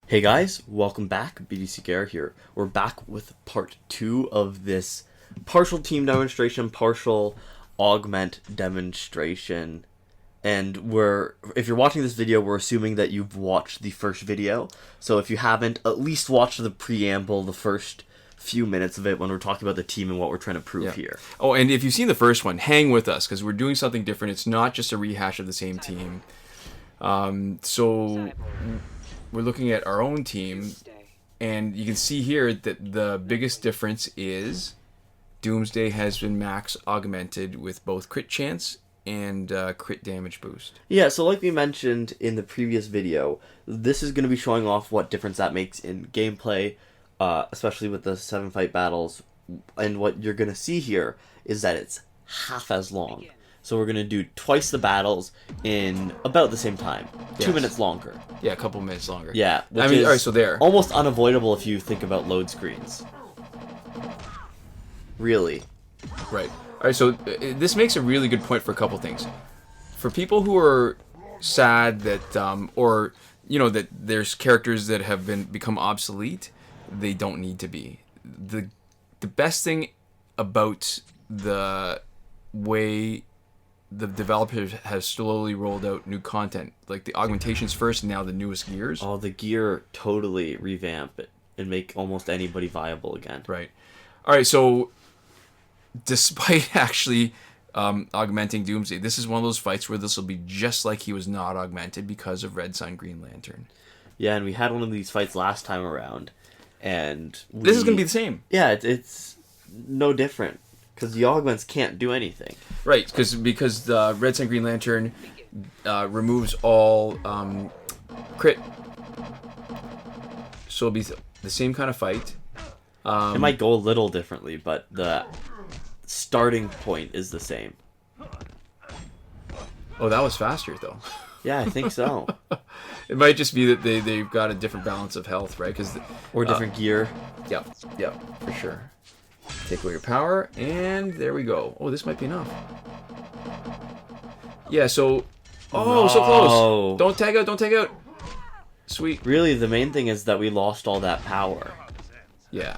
Hey guys, welcome back. BDC Gare here. We're back with part 2 of this partial team demonstration, partial augment demonstration. And if you're watching this video, we're assuming that you've watched the first video. So if you haven't, at least watch the preamble, the first few minutes of it when we're talking about the team and what we're trying to prove here. Oh, and if you've seen the first one, hang with us because we're doing something different. It's not just a rehash of the same team. So we're looking at our own team, and you can see here that the biggest difference is Doomsday has been max augmented with both crit chance and crit damage boost. Yeah, so like we mentioned in the previous video, this is going to be showing off what difference that makes in gameplay, especially with the 7-fight battles. And what you're going to see here is that it's half as long. So we're going to do twice the battles in about the same time. Yes. 2 minutes longer. Yeah, a couple minutes longer. Yeah. I mean, all right, so there. Almost unavoidable if you think about load screens. Really. Right. All right, so this makes a really good point for a couple things. For people who are sad that, or, you know, that there's characters that have become obsolete, they don't need to be. The best thing about the way the developers have slowly rolled out new content, like the augmentations first and now the newest gears. Oh, the gear totally revamp it and make almost anybody viable again. Right. All right, so despite actually augmenting Doomsday, this is one of those fights where this will be just like he was not augmented because of Red Sun Green Lantern. Yeah, and we had one of these fights last time around, and this is going to be the same. Yeah, it's no different. Because the augments can't do anything. Right, because the Red Sun Green Lantern removes all crit. So it'll be the same kind of fight. It might go a little differently, but the starting point is the same. Oh, that was faster, though. Yeah, I think so. It might just be that they've got a different balance of health, right? Or different gear. Yep, for sure. Take away your power, and there we go. Oh, this might be enough. Yeah, so... Oh, no. So close. Don't tag out. Sweet. Really, the main thing is that we lost all that power. Yeah.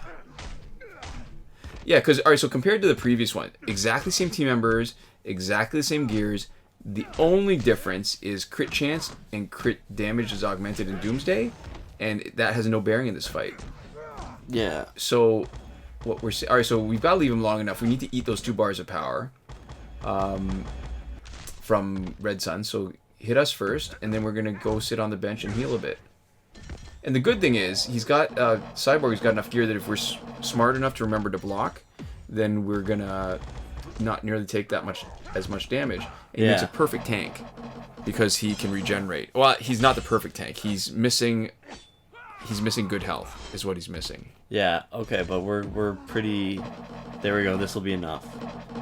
Yeah, because, alright, so compared to the previous one, exactly same team members, exactly the same gears, the only difference is crit chance and crit damage is augmented in Doomsday, and that has no bearing in this fight. Yeah. So... What we're all right, so we've got to leave him long enough. We need to eat those 2 bars of power from Red Sun. So hit us first, and then we're gonna go sit on the bench and heal a bit. And the good thing is, he's got Cyborg's got enough gear that if we're smart enough to remember to block, then we're gonna not nearly take as much damage. And he makes a perfect tank because he can regenerate. Well, he's not the perfect tank. He's missing good health. Is what he's missing. Yeah, okay, but we're pretty... There we go, this will be enough.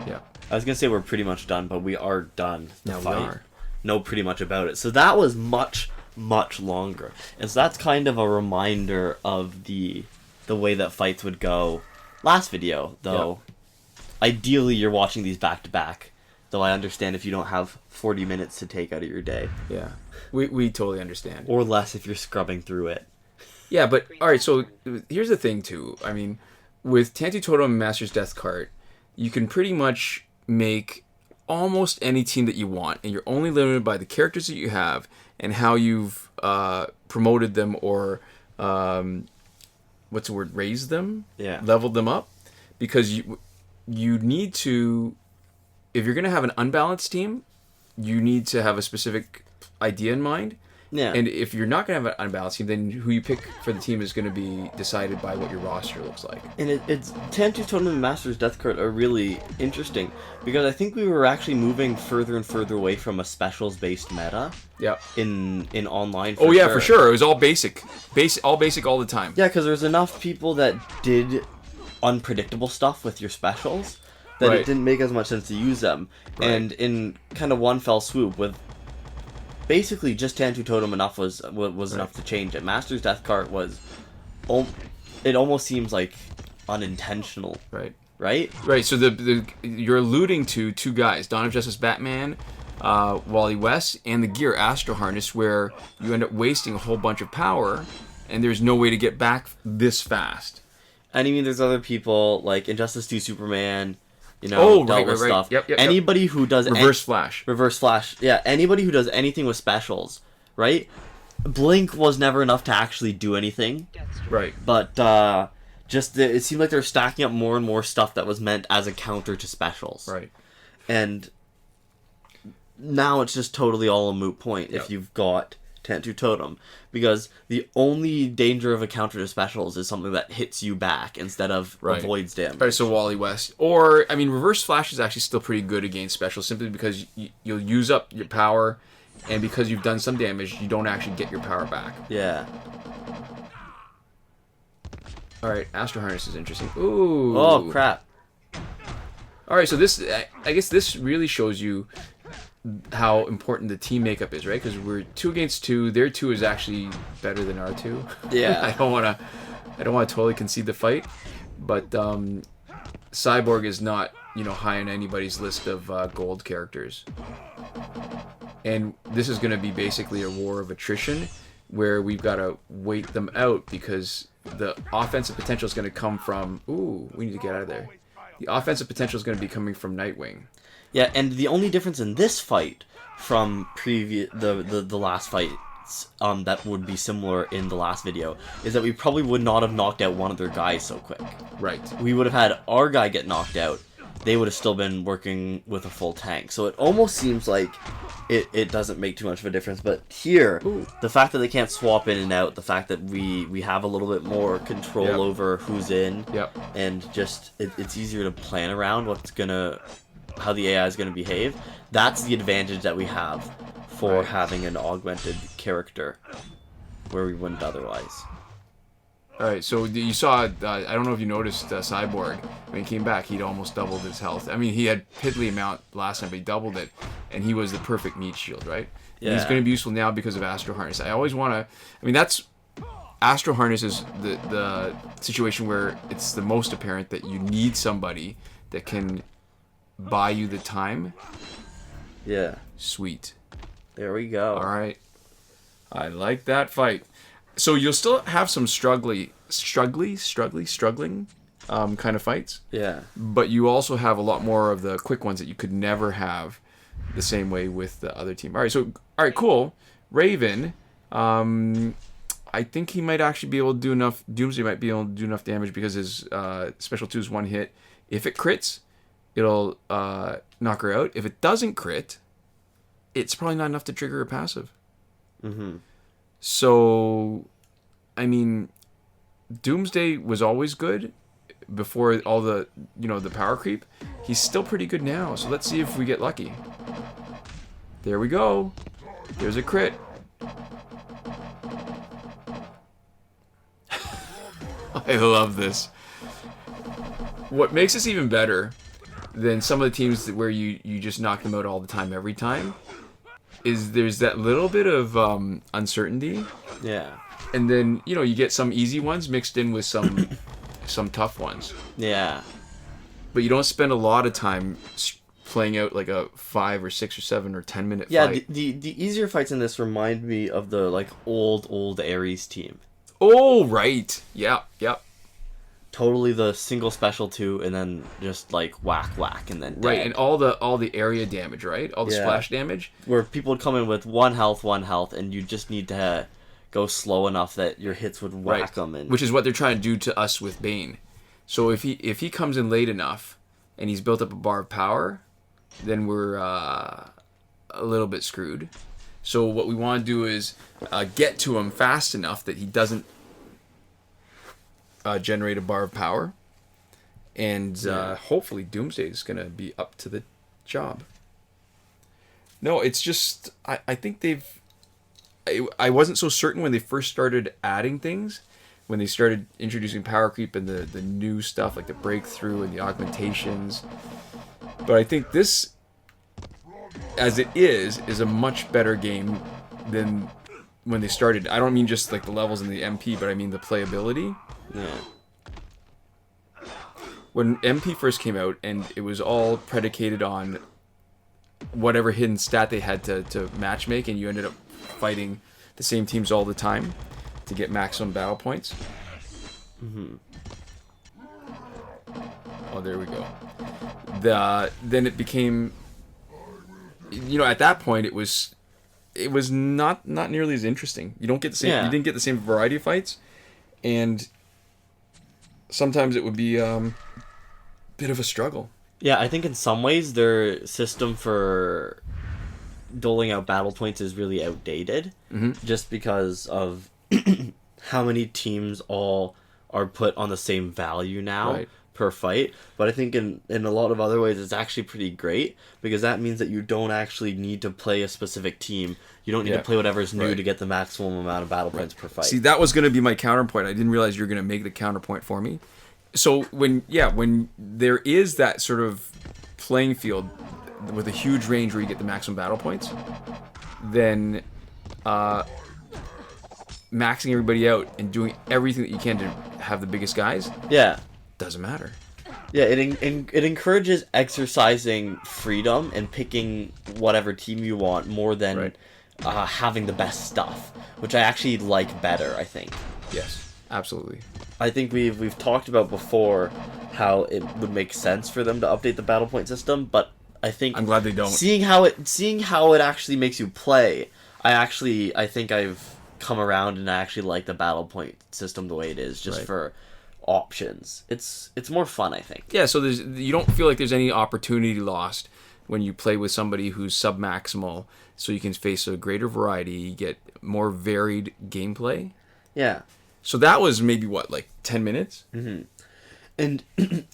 Yeah. I was going to say we're pretty much done, but we are done. Now we are. Know pretty much about it. So that was much, much longer. And so that's kind of a reminder of the way that fights would go last video, though. Yep. Ideally, you're watching these back-to-back, though I understand if you don't have 40 minutes to take out of your day. Yeah, we totally understand. Or less if you're scrubbing through it. Yeah, but, alright, so here's the thing, too. I mean, with Tantu Totem and Master's Death Cart, you can pretty much make almost any team that you want, and you're only limited by the characters that you have and how you've promoted them or, raised them? Yeah. Leveled them up? Because you need to, if you're going to have an unbalanced team, you need to have a specific idea in mind. Yeah. And if you're not going to have an unbalanced team, then who you pick for the team is going to be decided by what your roster looks like. And it's Tantu Totem and Master's Death Card are really interesting because I think we were actually moving further and further away from a specials-based meta. Yeah. In online. For sure. It was all basic, all the time. Yeah, because there's enough people that did unpredictable stuff with your specials that it didn't make as much sense to use them. Right. And in kind of one fell swoop with. Basically, just Tantu Totem enough was enough to change it. Master's Death Cart was... It almost seems like unintentional. Right. Right? Right, so you're alluding to 2 guys, Dawn of Justice Batman, Wally West, and the gear Astro Harness, where you end up wasting a whole bunch of power and there's no way to get back this fast. And I mean, there's other people like Injustice 2 Superman, you know, dealt with stuff. Yep. Anybody who does Reverse Flash. Yeah, anybody who does anything with specials, right? Blink was never enough to actually do anything. Right. But it seemed like they're stacking up more and more stuff that was meant as a counter to specials. Right. And now it's just totally all a moot point if you've got Tantu Totem, because the only danger of a counter to specials is something that hits you back instead of avoids damage. Right, so Wally West. Or, I mean, Reverse Flash is actually still pretty good against specials, simply because you'll use up your power, and because you've done some damage, you don't actually get your power back. Yeah. Alright, Astro Harness is interesting. Ooh. Oh, crap. Alright, so this, I guess this really shows you how important the team makeup is, right? Because we're 2 against 2. Their 2 is actually better than our 2. Yeah. I don't want to totally concede the fight, but Cyborg is not, high on anybody's list of gold characters. And this is going to be basically a war of attrition, where we've got to wait them out, because the offensive potential is going to come from... Ooh, we need to get out of there. The offensive potential is going to be coming from Nightwing. Yeah, and the only difference in this fight from the last fights that would be similar in the last video is that we probably would not have knocked out one of their guys so quick. Right. We would have had our guy get knocked out. They would have still been working with a full tank. So it almost seems like it doesn't make too much of a difference. But here, the fact that they can't swap in and out, the fact that we have a little bit more control over who's in, and just it's easier to plan around how the AI is going to behave, that's the advantage that we have for having an augmented character where we wouldn't otherwise. Alright, so you saw, I don't know if you noticed Cyborg, when he came back, he'd almost doubled his health. I mean, he had piddly amount last time, but he doubled it, and he was the perfect meat shield, right? Yeah. And he's going to be useful now because of Astro Harness. I always want to, that's, Astro Harness is the situation where it's the most apparent that you need somebody that can buy you the time. Yeah. Sweet. There we go. All right. I like that fight. So you'll still have some struggling kind of fights. Yeah. But you also have a lot more of the quick ones that you could never have the same way with the other team. All right, cool. Raven, I think he might actually be able to do enough. Doomsday might be able to do enough damage because his special 2 is 1 hit. If it crits, it'll knock her out. If it doesn't crit, it's probably not enough to trigger a passive. Mm-hmm. So, I mean, Doomsday was always good before all the, the power creep. He's still pretty good now, so let's see if we get lucky. There we go. There's a crit. I love this. What makes this even better than some of the teams where you just knock them out all the time every time is there's that little bit of uncertainty. Yeah. And then, you get some easy ones mixed in with some tough ones. Yeah. But you don't spend a lot of time playing out like a 5 or 6 or 7 or 10 minute fight. Yeah, the easier fights in this remind me of the old Ares team. Oh, right. Yeah, yep. Totally the single special 2 and then just whack and then dead. Right, and all the area damage, right? All the splash damage. Where people would come in with 1 health, and you just need to go slow enough that your hits would whack them. Which is what they're trying to do to us with Bane. So if he comes in late enough and he's built up a bar of power, then we're a little bit screwed. So what we want to do is get to him fast enough that he doesn't generate a bar of power, and hopefully Doomsday is going to be up to the job. No, it's just I think I wasn't so certain when they first started adding things, when they started introducing power creep and the new stuff like the breakthrough and the augmentations, but I think this, as it is a much better game than when they started. I don't mean just the levels in the MP, but I mean the playability. Yeah. When MP first came out, and it was all predicated on whatever hidden stat they had to matchmake, and you ended up fighting the same teams all the time. to get maximum battle points. Oh, there we go. Then it became, at that point it was not nearly as interesting. You don't get the same. Yeah. You didn't get the same variety of fights, and sometimes it would be a bit of a struggle. Yeah, I think in some ways their system for doling out battle points is really outdated, just because of how many teams all are put on the same value now. Right. Per fight. But I think in a lot of other ways it's actually pretty great, because that means that you don't actually need to play a specific team. You don't need to play whatever's new to get the maximum amount of battle points per fight. See, that was going to be my counterpoint. I didn't realize you were going to make the counterpoint for me. So when there is that sort of playing field with a huge range where you get the maximum battle points, then maxing everybody out and doing everything that you can to have the biggest guys, doesn't matter. Yeah, it encourages exercising freedom and picking whatever team you want more than having the best stuff, which I actually like better, I think. Yes, absolutely. I think we've talked about before how it would make sense for them to update the battle point system, but I think I'm glad they don't. Seeing how it actually makes you play, I think I've come around and I actually like the battle point system the way it is, just for options. It's more fun, I think. Yeah, so you don't feel like there's any opportunity lost when you play with somebody who's sub-maximal, so you can face a greater variety, you get more varied gameplay. Yeah. So that was maybe, like 10 minutes? Mm-hmm. And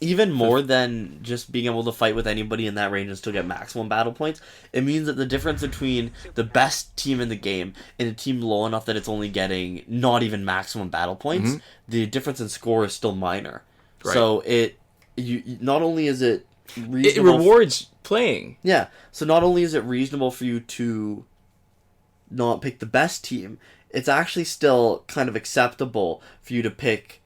even more than just being able to fight with anybody in that range and still get maximum battle points, it means that the difference between the best team in the game and a team low enough that it's only getting not even maximum battle points, the difference in score is still minor. Right. So not only is it reasonable... It rewards playing. Yeah. So not only is it reasonable for you to not pick the best team, it's actually still kind of acceptable for you to pick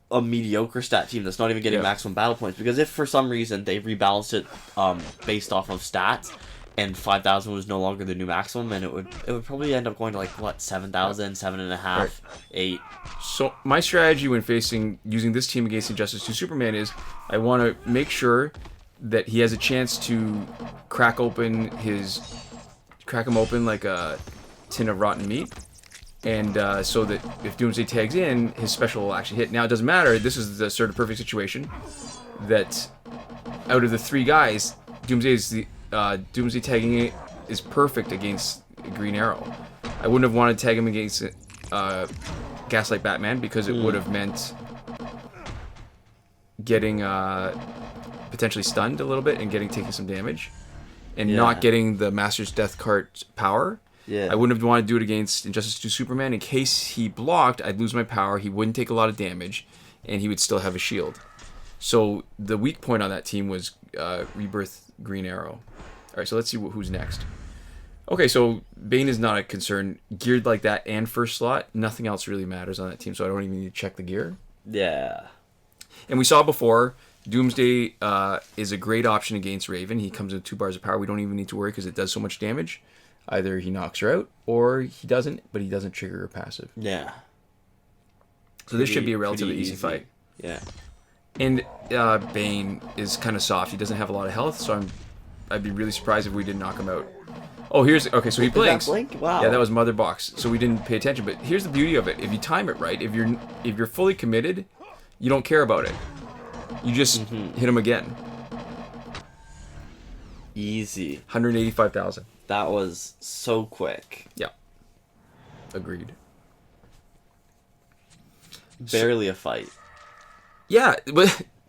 a mediocre stat team that's not even getting maximum battle points, because if for some reason they rebalanced it based off of stats and 5,000 was no longer the new maximum, and it would probably end up going to 7,000, 7.5, 8. So my strategy when using this team against Injustice 2 Superman is I want to make sure that he has a chance to crack him open like a tin of rotten meat. And so that if Doomsday tags in, his special will actually hit. Now, it doesn't matter. This is the sort of perfect situation that out of the three guys, Doomsday tagging is perfect against Green Arrow. I wouldn't have wanted to tag him against Gaslight Batman, because it would have meant getting potentially stunned a little bit and taking some damage, and not getting the Master's Death Cart's power. Yeah. I wouldn't have wanted to do it against Injustice 2 Superman. In case he blocked, I'd lose my power, he wouldn't take a lot of damage, and he would still have a shield. So the weak point on that team was Rebirth Green Arrow. Alright, so let's see who's next. Okay, so Bane is not a concern. Geared like that and first slot, nothing else really matters on that team, so I don't even need to check the gear. Yeah. And we saw before, Doomsday is a great option against Raven. He comes with 2 bars of power. We don't even need to worry because it does so much damage. Either he knocks her out, or he doesn't, but he doesn't trigger her passive. Yeah. So this should be a relatively easy fight. Yeah. And Bane is kind of soft. He doesn't have a lot of health, so I'd be really surprised if we didn't knock him out. Oh, okay, so he blinks. Blink? Wow. Yeah, that was Mother Box, so we didn't pay attention. But here's the beauty of it: if you time it right, if you're fully committed, you don't care about it. You just hit him again. Easy. 185,000. That was so quick. Yeah. Agreed. Barely a fight. Yeah,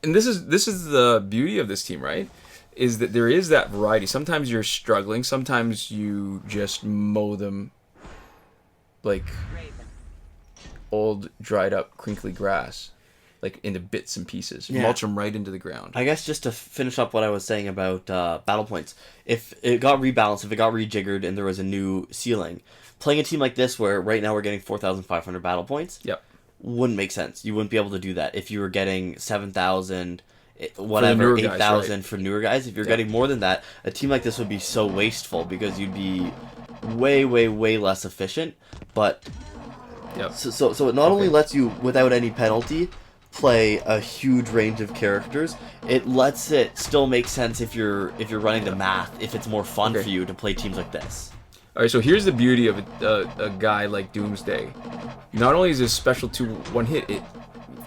and this is the beauty of this team, right? Is that there is that variety. Sometimes you're struggling. Sometimes you just mow them like old, dried up, crinkly grass, like into bits and pieces. Yeah. Mulch them right into the ground. I guess just to finish up what I was saying about battle points, if it got rebalanced, if it got rejiggered, and there was a new ceiling, playing a team like this where right now we're getting 4,500 battle points, wouldn't make sense. You wouldn't be able to do that if you were getting 7,000, whatever, 8,000 for newer guys. If you're getting more than that, a team like this would be so wasteful because you'd be way, way, way less efficient. But Yep. So it not only lets you, without any penalty, play a huge range of characters. It lets it still make sense if you're running the math. If it's more fun for you to play teams like this. All right, so here's the beauty of a guy like Doomsday. Not only is his special 2 one hit, it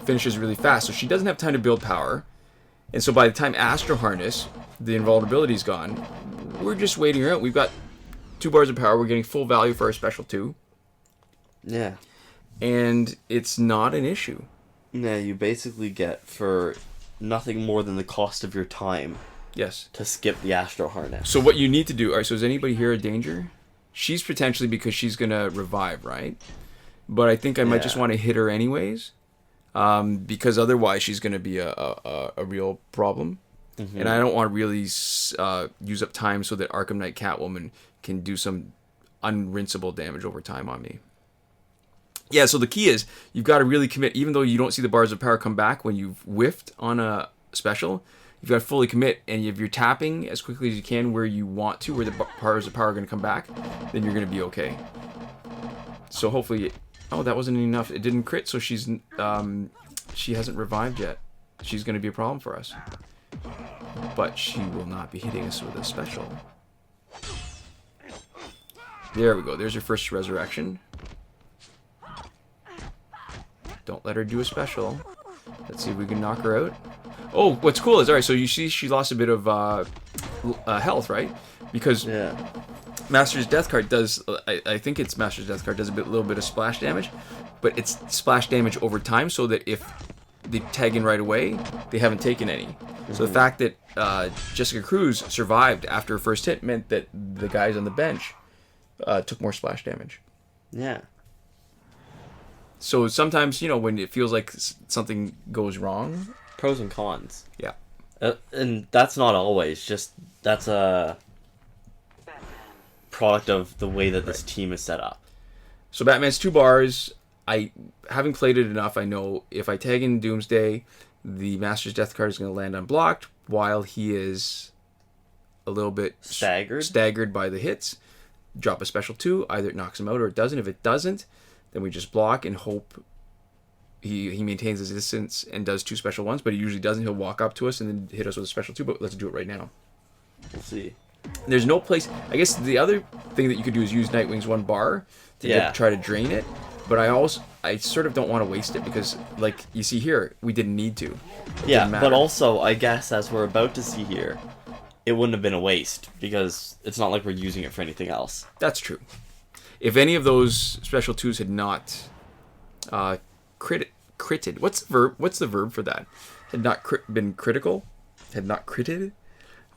finishes really fast, so she doesn't have time to build power. And so by the time Astro Harness, the invulnerability's gone, we're just waiting her out. We've got 2 bars of power. We're getting full value for our special 2. Yeah. And it's not an issue. Yeah, you basically get for nothing more than the cost of your time. Yes. To skip the Astro Harness. So what you need to do... All right, so is anybody here a danger? She's potentially because she's going to revive, right? But I think I might just want to hit her anyways. Because otherwise she's going to be a real problem. Mm-hmm. And I don't want to really use up time so that Arkham Knight Catwoman can do some unrinsable damage over time on me. Yeah, so the key is you've got to really commit. Even though you don't see the bars of power come back when you've whiffed on a special, you've got to fully commit. And if you're tapping as quickly as you can where you want to, where the bars of power are going to come back, then you're going to be okay. So hopefully... Oh, that wasn't enough. It didn't crit, so she hasn't revived yet. She's going to be a problem for us. But she will not be hitting us with a special. There we go. There's her first resurrection. Don't let her do a special. Let's see if we can knock her out. Oh, what's cool is, alright, so you see she lost a bit of health, right? Because... Yeah. Master's Death card does, I think it's Master's Death card does a little bit of splash damage, but it's splash damage over time so that if they tag in right away, they haven't taken any. Mm-hmm. So the fact that Jessica Cruz survived after her first hit meant that the guys on the bench took more splash damage. Yeah. So sometimes, when it feels like something goes wrong. Pros and cons. Yeah. And that's not always, just that's a... product of the way that this team is set up. So Batman's 2 bars. Having played it enough, I know if I tag in Doomsday, the Master's Death card is going to land unblocked while he is a little bit staggered by the hits. Drop a special 2, either it knocks him out or it doesn't. If it doesn't, then we just block and hope he maintains his distance and does 2 special 1s, but he usually doesn't. He'll walk up to us and then hit us with a special 2, but let's do it right now. We'll see. There's no place... I guess the other thing that you could do is use Nightwing's 1 bar to try to drain it. But I sort of don't want to waste it because, like you see here, we didn't need to. Yeah, but also, I guess, as we're about to see here, it wouldn't have been a waste because it's not like we're using it for anything else. That's true. If any of those special 2s had not critted... What's the verb for that? Had not been critical? Had not critted?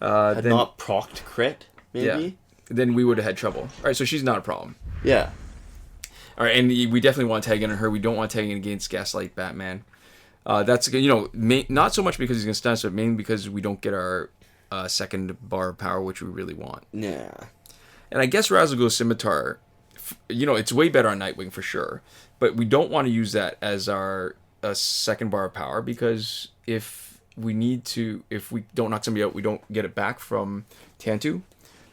Had not procced crit, maybe? Yeah, then we would have had trouble. Alright, so she's not a problem. Yeah. Alright, and we definitely want to tag in on her. We don't want to tag in against Gaslight Batman. That's, not so much because he's going to stun us, but mainly because we don't get our second bar of power, which we really want. Yeah. And I guess Ra's al Ghul's Scimitar, it's way better on Nightwing for sure. But we don't want to use that as our second bar of power because if we don't knock somebody out, we don't get it back from Tantu,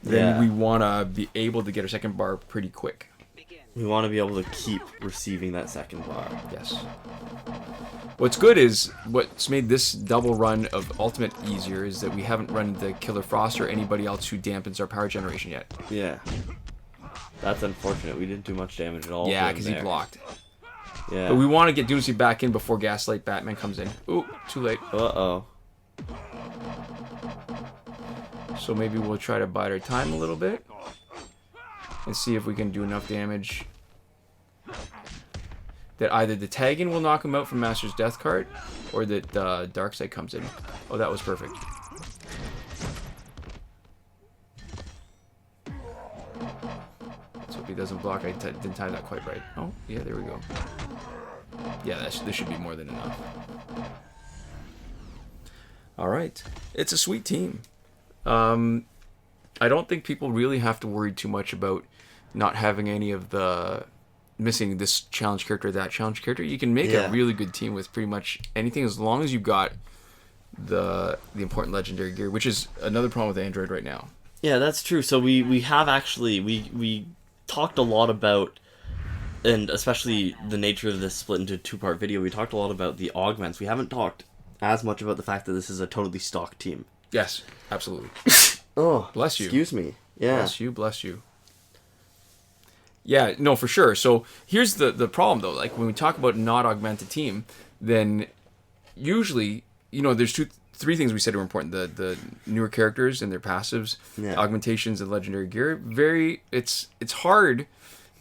then we want to be able to get our second bar pretty quick. We want to be able to keep receiving that second bar. Yes. What's good is, what's made this double run of Ultimate easier is that we haven't run into Killer Frost or anybody else who dampens our power generation yet. Yeah. That's unfortunate. We didn't do much damage at all. Yeah, because he blocked. Yeah. But we want to get Doomsday back in before Gaslight Batman comes in. Ooh, too late. Uh-oh. So maybe we'll try to bide our time a little bit. And see if we can do enough damage that either the tag-in will knock him out from Master's Death card, or that Darkseid comes in. Oh, that was perfect. Let's hope he doesn't block. I didn't time that quite right. Oh, yeah, there we go. Yeah, this should be more than enough. Alright. It's a sweet team. I don't think people really have to worry too much about not having any of the... missing this challenge character or that challenge character. You can make a really good team with pretty much anything as long as you've got the important legendary gear, which is another problem with Android right now. Yeah, that's true. So we have actually... We talked a lot about and especially the nature of this split into a two-part video, we talked a lot about the augments. We haven't talked as much about the fact that this is a totally stock team. Yes, absolutely. Oh, Bless you. Excuse me. Yeah. Bless you. Yeah, no, for sure. So here's the problem, though. Like, when we talk about not augmented team, then usually, there's three things we said were important. The newer characters and their passives, augmentations and legendary gear. It's hard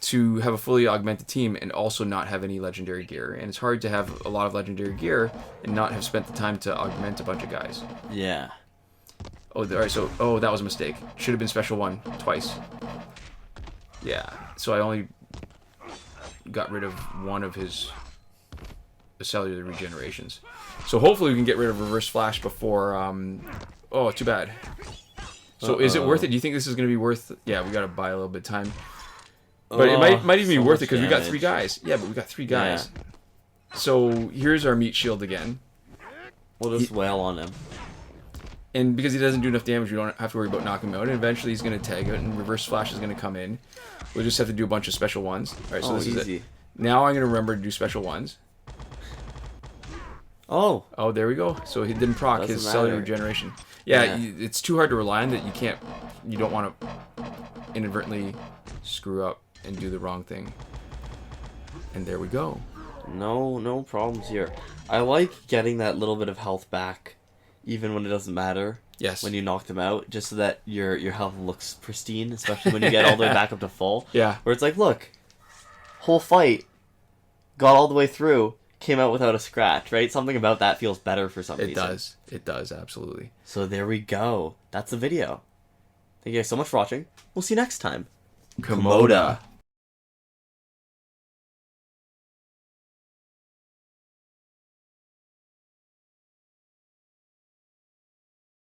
to have a fully augmented team and also not have any legendary gear. And it's hard to have a lot of legendary gear and not have spent the time to augment a bunch of guys. Yeah. Oh, all right, so, that was a mistake. Should have been special one twice. Yeah, so I only got rid of one of his cellular regenerations. So hopefully we can get rid of reverse flash before, oh, too bad. So is it worth it? Do you think this is going to be worth, yeah, we got to buy a little bit of time. But it might even be worth it because we got 3 guys. Yeah, but we got 3 guys. Yeah. So here's our meat shield again. We'll just wail on him. And because he doesn't do enough damage, we don't have to worry about knocking him out. And eventually he's going to tag out, and reverse flash is going to come in. We'll just have to do a bunch of special ones. All right, so this easy. is it. Now I'm going to remember to do special ones. Oh, there we go. So he didn't proc his cellular regeneration. Yeah, it's too hard to rely on that. You don't want to inadvertently screw up and do the wrong thing. And there we go. No problems here. I like getting that little bit of health back, even when it doesn't matter. Yes. When you knock them out, just so that your health looks pristine, especially when you get all the way back up to full. Yeah. Where it's like, look, whole fight, got all the way through, came out without a scratch, right? Something about that feels better for some reason. It does, absolutely. So there we go. That's the video. Thank you guys so much for watching. We'll see you next time. Komoda.